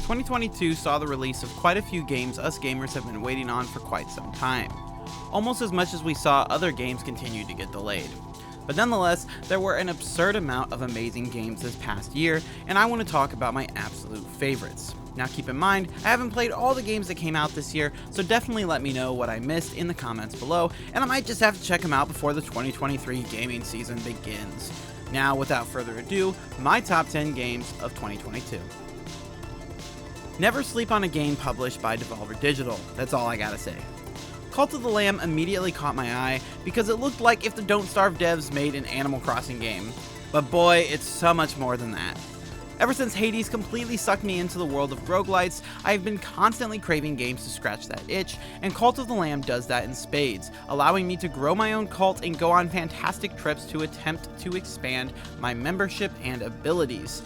2022 saw the release of quite a few games us gamers have been waiting on for quite some time. Almost as much as we saw other games continue to get delayed. But nonetheless, there were an absurd amount of amazing games this past year, and I want to talk about my absolute favorites. Now keep in mind, I haven't played all the games that came out this year, so definitely let me know what I missed in the comments below, and I might just have to check them out before the 2023 gaming season begins. Now, without further ado, my top 10 games of 2022. Never sleep on a game published by Devolver Digital, that's all I gotta say. Cult of the Lamb immediately caught my eye because it looked like if the Don't Starve devs made an Animal Crossing game. But boy, it's so much more than that. Ever since Hades completely sucked me into the world of roguelites, I have been constantly craving games to scratch that itch, and Cult of the Lamb does that in spades, allowing me to grow my own cult and go on fantastic trips to attempt to expand my membership and abilities.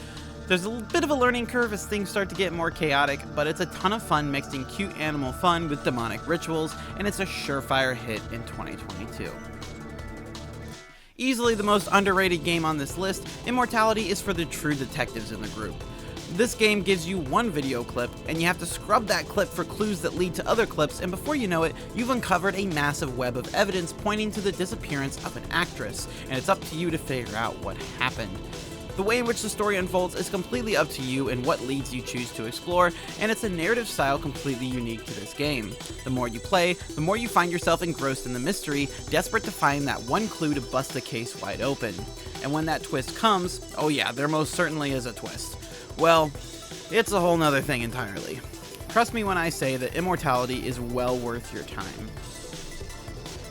There's a bit of a learning curve as things start to get more chaotic, but it's a ton of fun mixing cute animal fun with demonic rituals, and it's a surefire hit in 2022. Easily the most underrated game on this list, Immortality is for the true detectives in the group. This game gives you one video clip, and you have to scrub that clip for clues that lead to other clips, and before you know it, you've uncovered a massive web of evidence pointing to the disappearance of an actress, and it's up to you to figure out what happened. The way in which the story unfolds is completely up to you and what leads you choose to explore, and it's a narrative style completely unique to this game. The more you play, the more you find yourself engrossed in the mystery, desperate to find that one clue to bust the case wide open. And when that twist comes, oh yeah, there most certainly is a twist. Well, it's a whole nother thing entirely. Trust me when I say that Immortality is well worth your time.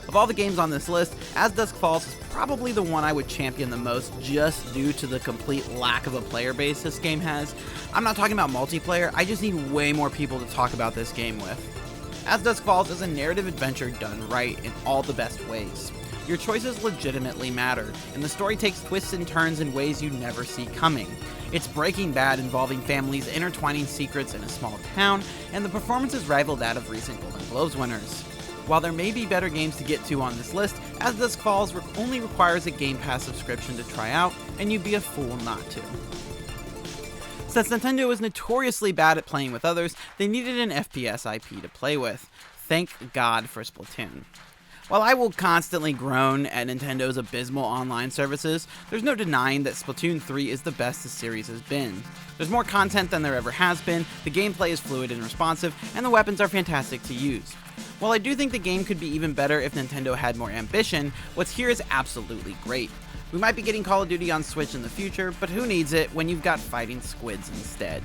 Of all the games on this list, As Dusk Falls is probably the one I would champion the most just due to the complete lack of a player base this game has. I'm not talking about multiplayer, I just need way more people to talk about this game with. As Dusk Falls is a narrative adventure done right in all the best ways. Your choices legitimately matter, and the story takes twists and turns in ways you never see coming. It's Breaking Bad involving families intertwining secrets in a small town, and the performances rival that of recent Golden Globes winners. While there may be better games to get to on this list, As Dusk Falls only requires a Game Pass subscription to try out, and you'd be a fool not to. Since Nintendo is notoriously bad at playing with others, they needed an FPS IP to play with. Thank God for Splatoon. While I will constantly groan at Nintendo's abysmal online services, there's no denying that Splatoon 3 is the best the series has been. There's more content than there ever has been, the gameplay is fluid and responsive, and the weapons are fantastic to use. While I do think the game could be even better if Nintendo had more ambition, what's here is absolutely great. We might be getting Call of Duty on Switch in the future, but who needs it when you've got fighting squids instead?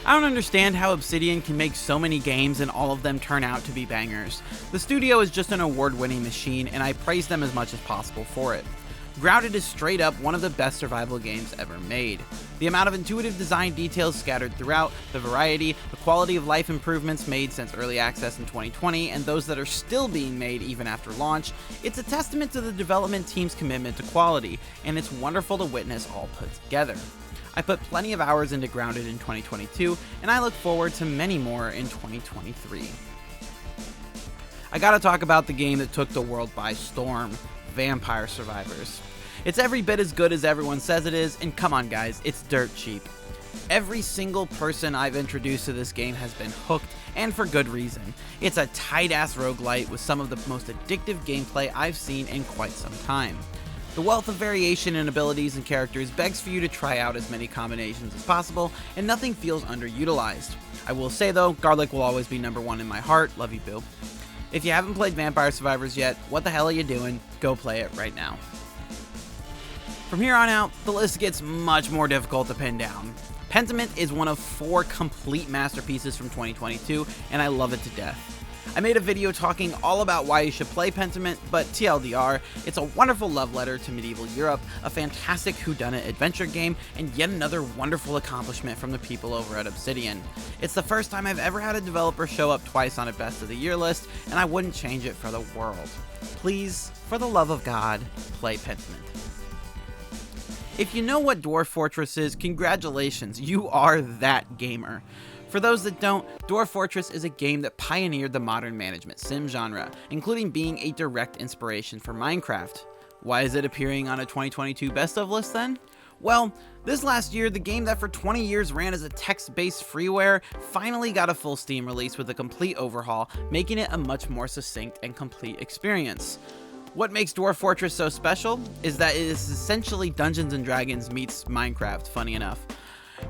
I don't understand how Obsidian can make so many games and all of them turn out to be bangers. The studio is just an award-winning machine, and I praise them as much as possible for it. Grounded is straight up one of the best survival games ever made. The amount of intuitive design details scattered throughout, the variety, the quality of life improvements made since early access in 2020, and those that are still being made even after launch, it's a testament to the development team's commitment to quality, and it's wonderful to witness all put together. I put plenty of hours into Grounded in 2022, and I look forward to many more in 2023. I gotta talk about the game that took the world by storm, Vampire Survivors. It's every bit as good as everyone says it is, and come on guys, it's dirt cheap. Every single person I've introduced to this game has been hooked, and for good reason. It's a tight-ass roguelite with some of the most addictive gameplay I've seen in quite some time. The wealth of variation in abilities and characters begs for you to try out as many combinations as possible, and nothing feels underutilized. I will say though, garlic will always be number one in my heart, love you boo. If you haven't played Vampire Survivors yet, what the hell are you doing? Go play it right now. From here on out, the list gets much more difficult to pin down. Pentiment is one of 4 complete masterpieces from 2022, and I love it to death. I made a video talking all about why you should play Pentiment, but TLDR, it's a wonderful love letter to medieval Europe, a fantastic whodunit adventure game, and yet another wonderful accomplishment from the people over at Obsidian. It's the first time I've ever had a developer show up twice on a best of the year list, and I wouldn't change it for the world. Please, for the love of God, play Pentiment. If you know what Dwarf Fortress is, congratulations, you are that gamer. For those that don't, Dwarf Fortress is a game that pioneered the modern management sim genre, including being a direct inspiration for Minecraft. Why is it appearing on a 2022 best of list then? Well, this last year, the game that for 20 years ran as a text-based freeware finally got a full Steam release with a complete overhaul, making it a much more succinct and complete experience. What makes Dwarf Fortress so special is that it is essentially Dungeons & Dragons meets Minecraft, funny enough.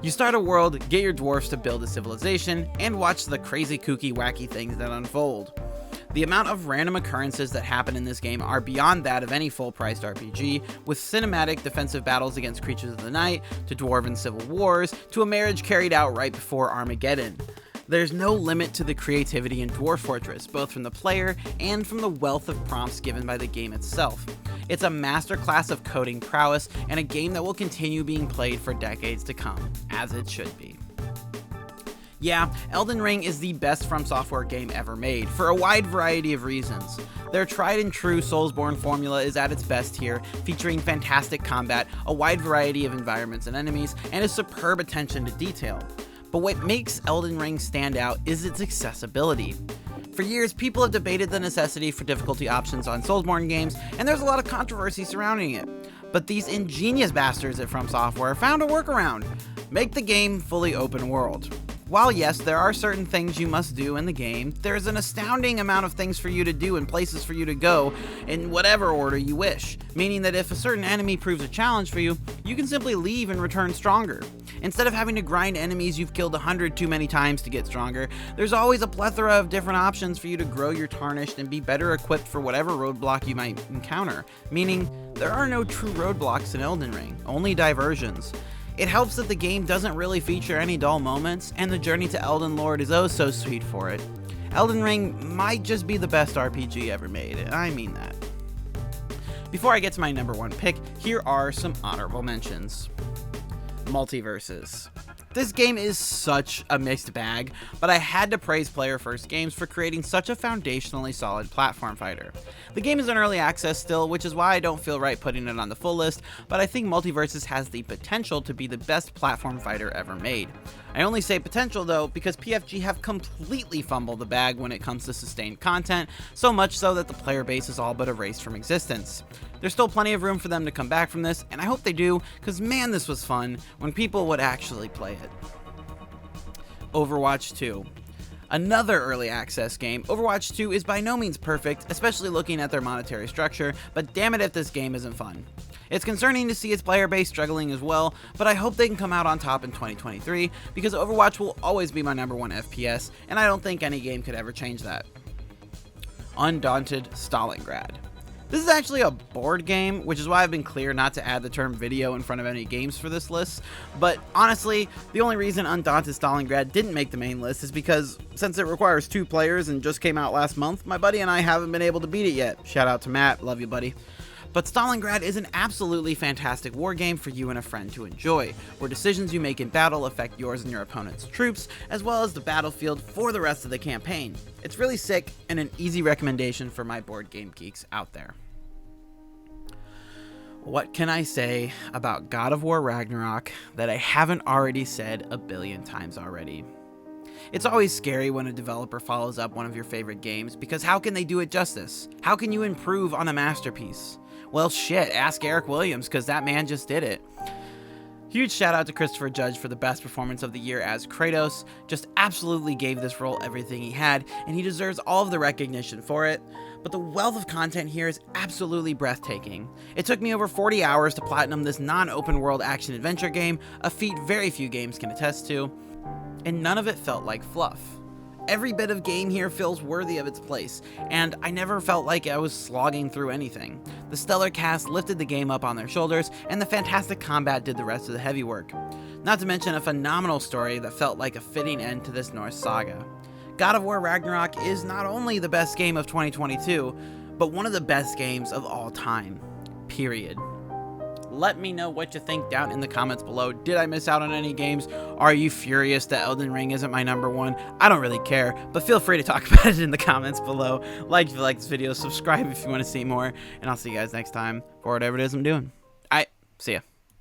You start a world, get your dwarfs to build a civilization, and watch the crazy, kooky, wacky things that unfold. The amount of random occurrences that happen in this game are beyond that of any full-priced RPG, with cinematic defensive battles against creatures of the night, to dwarven civil wars, to a marriage carried out right before Armageddon. There's no limit to the creativity in Dwarf Fortress, both from the player and from the wealth of prompts given by the game itself. It's a masterclass of coding prowess and a game that will continue being played for decades to come, as it should be. Yeah, Elden Ring is the best From Software game ever made, for a wide variety of reasons. Their tried and true Soulsborne formula is at its best here, featuring fantastic combat, a wide variety of environments and enemies, and a superb attention to detail. But what makes Elden Ring stand out is its accessibility. For years, people have debated the necessity for difficulty options on Soulsborne games, and there's a lot of controversy surrounding it. But these ingenious bastards at From Software found a workaround: make the game fully open world. While yes, there are certain things you must do in the game, there's an astounding amount of things for you to do and places for you to go in whatever order you wish, meaning that if a certain enemy proves a challenge for you, you can simply leave and return stronger. Instead of having to grind enemies you've killed 100 too many times to get stronger, there's always a plethora of different options for you to grow your Tarnished and be better equipped for whatever roadblock you might encounter, meaning there are no true roadblocks in Elden Ring, only diversions. It helps that the game doesn't really feature any dull moments, and the journey to Elden Lord is oh so sweet for it. Elden Ring might just be the best RPG ever made, and I mean that. Before I get to my number one pick, here are some honorable mentions. Multiverses. This game is such a mixed bag, but I had to praise Player First Games for creating such a foundationally solid platform fighter. The game is in early access still, which is why I don't feel right putting it on the full list, but I think Multiverses has the potential to be the best platform fighter ever made. I only say potential though because PFG have completely fumbled the bag when it comes to sustained content, so much so that the player base is all but erased from existence. There's still plenty of room for them to come back from this, and I hope they do, because man, this was fun when people would actually play it. Overwatch 2. Another early access game, Overwatch 2 is by no means perfect, especially looking at their monetary structure, but damn it if this game isn't fun. It's concerning to see its player base struggling as well, but I hope they can come out on top in 2023, because Overwatch will always be my number one FPS, and I don't think any game could ever change that. Undaunted Stalingrad. This is actually a board game, which is why I've been clear not to add the term video in front of any games for this list, but honestly, the only reason Undaunted Stalingrad didn't make the main list is because, since it requires 2 players and just came out last month, my buddy and I haven't been able to beat it yet. Shout out to Matt, love you buddy. But Stalingrad is an absolutely fantastic war game for you and a friend to enjoy, where decisions you make in battle affect yours and your opponent's troops, as well as the battlefield for the rest of the campaign. It's really sick and an easy recommendation for my board game geeks out there. What can I say about God of War Ragnarok that I haven't already said a billion times already? It's always scary when a developer follows up one of your favorite games, because how can they do it justice? How can you improve on a masterpiece? Well shit, ask Eric Williams, because that man just did it. Huge shout out to Christopher Judge for the best performance of the year as Kratos. Just absolutely gave this role everything he had, and he deserves all of the recognition for it. But the wealth of content here is absolutely breathtaking. It took me over 40 hours to platinum this non-open world action adventure game, a feat very few games can attest to, and none of it felt like fluff. Every bit of game here feels worthy of its place, and I never felt like I was slogging through anything. The stellar cast lifted the game up on their shoulders, and the fantastic combat did the rest of the heavy work. Not to mention a phenomenal story that felt like a fitting end to this Norse saga. God of War Ragnarok is not only the best game of 2022, but one of the best games of all time. Period. Let me know what you think down in the comments below. Did I miss out on any games? Are you furious that Elden Ring isn't my number one? I don't really care, but feel free to talk about it in the comments below. Like if you like this video, subscribe if you want to see more, and I'll see you guys next time for whatever it is I'm doing. Alright, see ya.